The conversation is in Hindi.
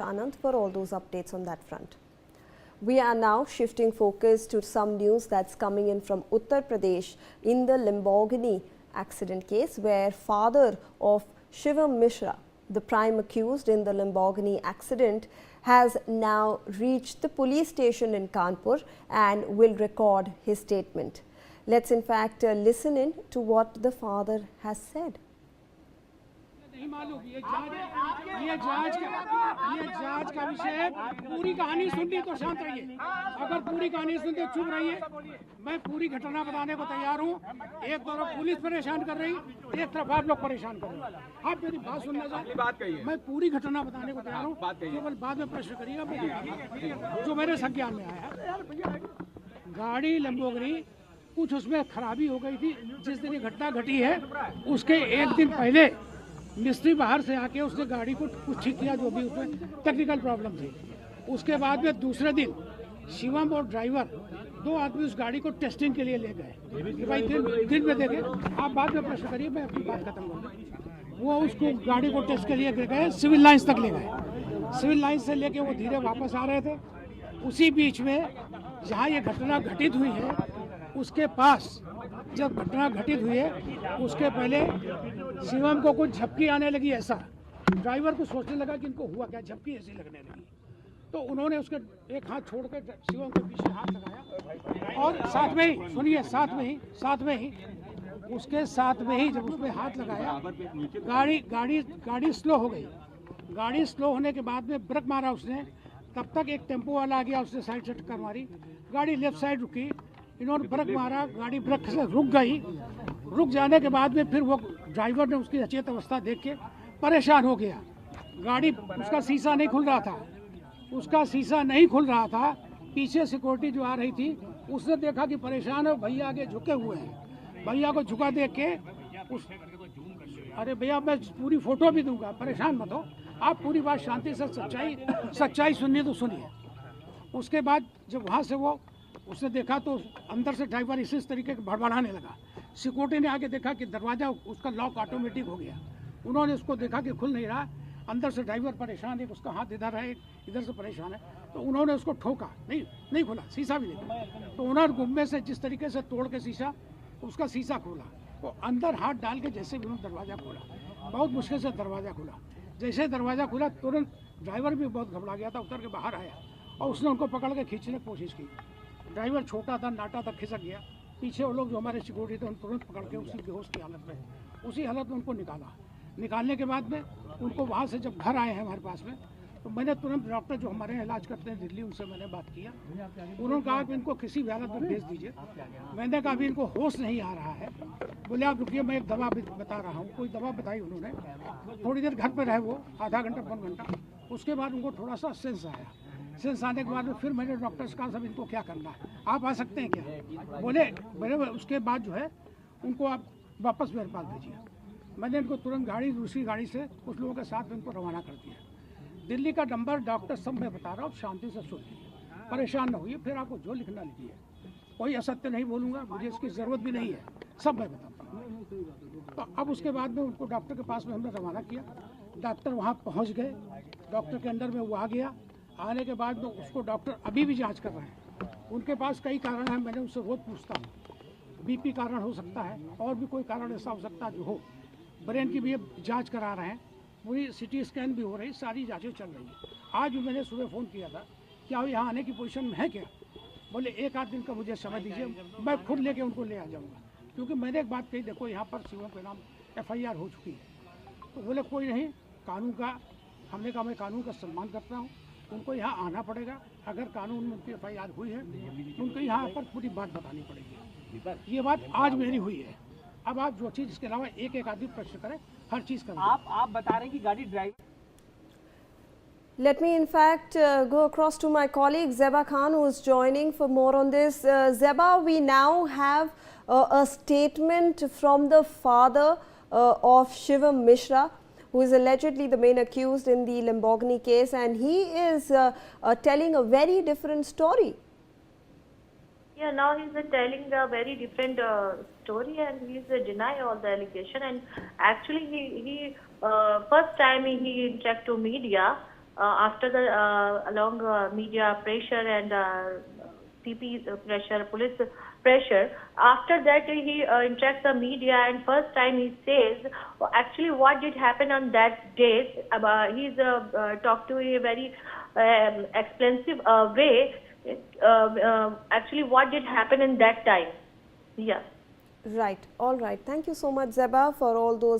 Anand for all those updates on that front. We are now shifting focus to some news that's coming in from Uttar Pradesh in the Lamborghini accident case, where father of Shivam Mishra, the prime accused in the Lamborghini accident, has now reached the police station in Kanpur and will record his statement. Let's in fact listen in to what the father has said. नहीं मालूम ये जांच का विषय है। पूरी कहानी सुननी तो शांत रहिए, अगर पूरी कहानी सुनते चुप रहिए। मैं पूरी घटना बताने को तैयार हूँ। एक तरफ पुलिस परेशान कर रही, एक तरफ आप लोग परेशान कर रहे हैं। आप मेरी बात सुनना चाहिए। मैं पूरी घटना बताने को तैयार हूँ, केवल बाद में प्रश्न करिएगा जो मेरे संज्ञान में आया। गाड़ी लंबोर्गिनी कुछ उसमें खराबी हो गई थी। जिस दिन ये घटना घटी है उसके एक दिन पहले मिस्त्री बाहर से आके उसने गाड़ी को कुछ ठीक किया, जो भी उसमें टेक्निकल प्रॉब्लम थी। उसके बाद में दूसरे दिन शिवम और ड्राइवर दो आदमी उस गाड़ी को टेस्टिंग के लिए ले गए। भाई दिन में देखे, आप बाद में प्रश्न करिए, मैं अपनी बात खत्म करूँगा। वो उसको गाड़ी को टेस्ट के लिए गए, सिविल लाइन्स तक ले गए। सिविल लाइन्स से लेके वो धीरे वापस आ रहे थे। उसी बीच में जहाँ ये घटना घटित हुई है उसके पास जब घटना घटित हुई है उसके पहले शिवम को कुछ झपकी आने लगी। ऐसा ड्राइवर को सोचने लगा कि इनको हुआ क्या, झपकी ऐसी लगने लगी। तो उन्होंने उसके एक हाथ छोड़ कर शिवम के पीछे हाथ लगाया और साथ में ही सुनिए, साथ में ही उसके साथ में ही जब उसमें हाथ लगाया गाड़ी स्लो हो गई। गाड़ी स्लो होने के बाद में ब्रेक मारा उसने। तब तक एक टेम्पो वाला आ गया, उसने साइड से टक्कर मारी। गाड़ी लेफ्ट साइड रुकी, इन्होंने ब्रेक मारा, गाड़ी ब्रेक से रुक गई। रुक जाने के बाद में फिर वो ड्राइवर ने उसकी अचेत अवस्था देख के परेशान हो गया। गाड़ी उसका शीशा नहीं खुल रहा था। पीछे सिक्योरिटी जो आ रही थी उसने देखा कि परेशान है, भैया आगे झुके हुए हैं। भैया को झुका देख के अरे भैया मैं पूरी फोटो भी दूंगा, परेशान मत हो, आप पूरी बात शांति से सच्चाई सुनिए तो सुनिए। उसके बाद जब वहाँ से वो उसने देखा तो अंदर से ड्राइवर इसी तरीके के भड़बड़ाने लगा। सिक्योरिटी ने आके देखा कि दरवाज़ा उसका लॉक ऑटोमेटिक हो गया। उन्होंने उसको देखा कि खुल नहीं रहा, अंदर से ड्राइवर परेशान है, उसका हाथ इधर है, इधर से परेशान है। तो उन्होंने उसको ठोका, नहीं खुला, शीशा भी नहीं खुला। तो उन्होंने गुम्बे से जिस तरीके से तोड़ के शीशा, उसका शीशा खोला। तो अंदर हाथ डाल के जैसे भी उन्होंने दरवाज़ा खोला, बहुत मुश्किल से दरवाज़ा खुला। जैसे दरवाज़ा खुला तुरंत ड्राइवर भी बहुत घबरा गया था, उतर के बाहर आया और उसने उनको पकड़ के खींचने की कोशिश की। ड्राइवर छोटा था, नाटा था, खिसक गया। पीछे वो लोग जो हमारे सिक्योरिटी थे उन तुरंत पकड़ के उसी बेहोश की हालत में, उसी हालत में उनको निकालने के बाद में उनको वहाँ से जब घर आए हैं हमारे पास में, तो मैंने तुरंत डॉक्टर जो हमारे यहाँ इलाज करते हैं दिल्ली, उनसे मैंने बात किया। उन्होंने कहा कि इनको किसी भी हालत में भेज दीजिए। मैंने कहा अभी इनको होश नहीं आ रहा है। बोले आप रुकिए, मैं एक दवा बता रहा हूँ। कोई दवा बताई उन्होंने। थोड़ी देर घर पर रहे वो, आधा घंटा 1 घंटा। उसके बाद उनको थोड़ा सा सेंस आया। सेंस आने के बाद में फिर मैंने डॉक्टर से कहा सब इनको क्या करना है, आप आ सकते हैं क्या? बोले मेरे उसके बाद जो है उनको आप वापस मेरे पास भेजिए। मैंने इनको तुरंत दूसरी गाड़ी से कुछ लोगों के साथ इनको रवाना कर दिया। दिल्ली का नंबर डॉक्टर सब मैं बता रहा हूँ, शांति से सुन लीजिए, परेशान न होइए। फिर आपको जो लिखना लिखिए, कोई असत्य नहीं बोलूँगा, मुझे इसकी ज़रूरत भी नहीं है, सब मैं बताता हूँ। तो अब उसके बाद में उनको डॉक्टर के पास में हमने रवाना किया। डॉक्टर वहाँ पहुँच गए, डॉक्टर के अंदर में वो आ गया। आने के बाद में उसको डॉक्टर अभी भी जांच कर रहे हैं। उनके पास कई कारण हैं, मैंने उससे रोज़ पूछता हूँ। बीपी कारण हो सकता है, और भी कोई कारण ऐसा हो सकता है जो हो। ब्रेन की भी जांच करा रहे हैं, पूरी सिटी स्कैन भी हो रही, सारी जांचें चल रही है। आज भी मैंने सुबह फ़ोन किया था, क्या यहाँ आने की पोजीशन में है क्या? बोले 1 आध दिन का मुझे समय दीजिए, मैं खुद लेके उनको ले आ जाऊँगा। क्योंकि मैंने एक बात कही, देखो यहाँ पर शिवम के नाम FIR हो चुकी है। तो बोले कोई नहीं, कानून का, हमने कहा मैं कानून का सम्मान करता हूँ, उनको यहाँ आना पड़ेगा। अगर कानून में उनकी FIR हुई है तो उनको यहाँ पर पूरी बात बतानी पड़ेगी। ये बात आज मेरी हुई है। अब आप जो चीज़ इसके अलावा एक आदमी प्रश्न करें, हर चीज़ करें। आप बता रहे हैं कि गाड़ी drive. Let me in fact go across to my colleague Zeba Khan, who is joining for more on this. Zeba, we now have a statement from the father of Shivam Mishra, who is allegedly the main accused in the Lamborghini case, and he is telling a very different story. Yeah, now he's telling a very different story, and he's denying all the allegation. And actually, he first time he interacted to media, after the along media pressure and CP pressure, police pressure. After that, he interacts the media, and first time he says actually what did happen on that day. He's talked to a very expensive way. Actually, what did happen in that time? Yeah. Right. All right. Thank you so much, Zeba, for all those